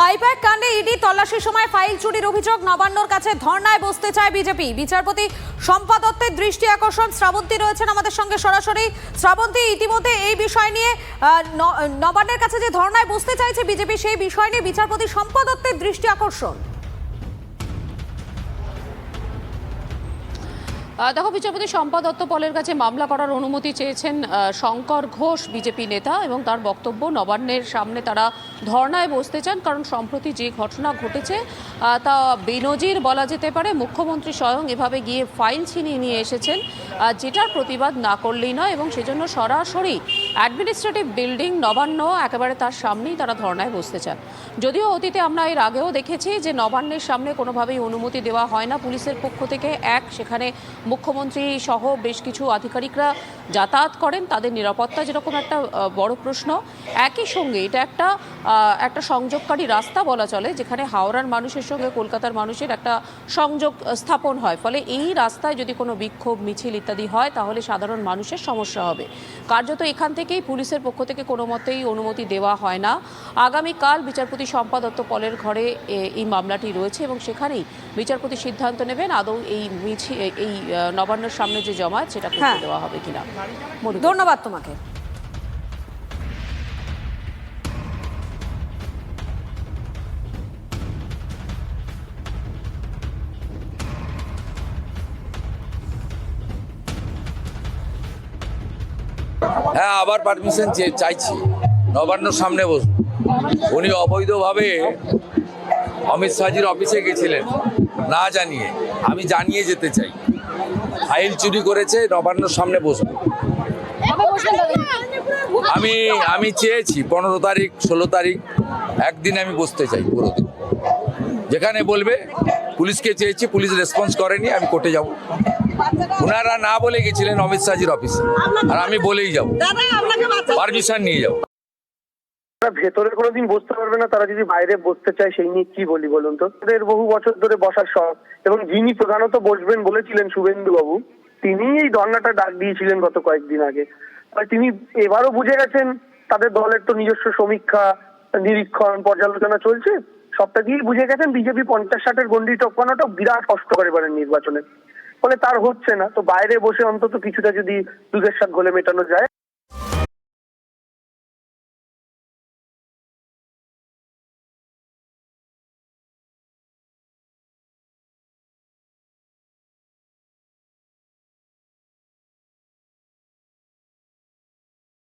I-PAC কাণ্ডে ED তল্লাশির সময় file চুরির অভিযোগ, নবান্নর কাছে ধর্নায় বসতে চায় বিজেপি। বিচারপতি শম্পা দত্তের দৃষ্টি আকর্ষণ। শ্রাবন্তী রয়েছেন আমাদের সঙ্গে সরাসরি। শ্রাবন্তী, ইতিমধ্যে এই বিষয় নিয়ে নবান্নের কাছে যে ধর্নায় বসতে চাইছে বিজেপি, সেই বিষয় নিয়ে বিচারপতি শম্পা দত্তের দৃষ্টি আকর্ষণ। দেখো, বিচারপতি শম্পা দত্ত পলের কাছে মামলা করার অনুমতি চেয়েছেন শঙ্কর ঘোষ বিজেপি নেতা, এবং তার বক্তব্য নবান্নের সামনে তারা ধর্নায় বসতে চান কারণ সম্প্রতি যে ঘটনা ঘটেছে তা বেনজির বলা যেতে পারে। মুখ্যমন্ত্রী স্বয়ং এভাবে গিয়ে ফাইল ছিনিয়ে নিয়ে এসেছেন, যেটার প্রতিবাদ না করলেই নয়, এবং সেজন্য সরাসরি অ্যাডমিনিস্ট্রেটিভ বিল্ডিং নবান্ন একেবারে তার সামনেই তারা ধর্নায় বসতে চান। যদিও অতীতে আমরা এর আগেও দেখেছি যে নবান্নের সামনে কোনোভাবেই অনুমতি দেওয়া হয় না পুলিশের পক্ষ থেকে। সেখানে মুখ্যমন্ত্রী সহ বেশ কিছু আধিকারিকরা যাতায়াত করেন, তাদের নিরাপত্তা যেরকম একটা বড় প্রশ্ন, একই সঙ্গে এটা একটা সংযোগকারী রাস্তা বলা চলে, যেখানে হাওড়ার মানুষের সঙ্গে কলকাতার মানুষের একটা সংযোগ স্থাপন হয়। ফলে এই রাস্তায় যদি কোনো বিক্ষোভ মিছিল ইত্যাদি হয় তাহলে সাধারণ মানুষের সমস্যা হবে। কার্যত এখান থেকেই পুলিশের পক্ষ থেকে কোনো মতেই অনুমতি দেওয়া হয় না। আগামীকাল বিচারপতি শম্পা দত্ত পলের ঘরে এই মামলাটি রয়েছে, এবং সেখানেই বিচারপতি সিদ্ধান্ত নেবেন আদৌ এই নবান্নের সামনে যে জমায়েত সেটা করতে দেওয়া হবে কিনা। ধন্যবাদ তোমাকে। হ্যাঁ, আবার পারমিশন চাইছি, নবান্নর সামনে বসবো। উনি অবৈধভাবে অমিত শাহজির অফিসে গেছিলেন না জানিয়ে, আমি জানিয়ে যেতে চাই। ফাইল চুরি করেছে, নবান্নর সামনে বসবো। আমি চেয়েছি 15 তারিখ 16 তারিখ একদিন আমি বসতে চাই, পুরো দিন যেখানে বলবে। পুলিশকে চেয়েছি, পুলিশ রেসপন্স করেনি, আমি কোর্টে যাব। ওনারা না বলে গেছিলেন অমিত শাহজির অফিসে, আর আমি বলেই যাব, পারমিশন নিয়ে যাব। ভেতরে কোনোদিন বসতে পারবে না, তারা যদি বাইরে বসতে চায় সেই নিয়ে কি বলি বলুন তো। তাদের বহু বছর ধরে বসার শখ, এবং যিনি প্রধানত বসবেন বলেছিলেন শুভেন্দু বাবু, তিনি এই ধর্নাটা ডাক দিয়েছিলেন গত কয়েকদিন আগে। তিনি এবারও বুঝে গেছেন তাদের দলের তো নিজস্ব সমীক্ষা, নিরীক্ষণ, পর্যালোচনা চলছে, সবটা দিয়েই বুঝে গেছেন বিজেপি 50-60-এর গন্ডি টপকানোটা বিরাট কষ্টকর এবারের নির্বাচনে। ফলে তার হচ্ছে না, তো বাইরে বসে অন্তত কিছুটা যদি দুধের স্বাদ ঘোলে মেটানো যায়।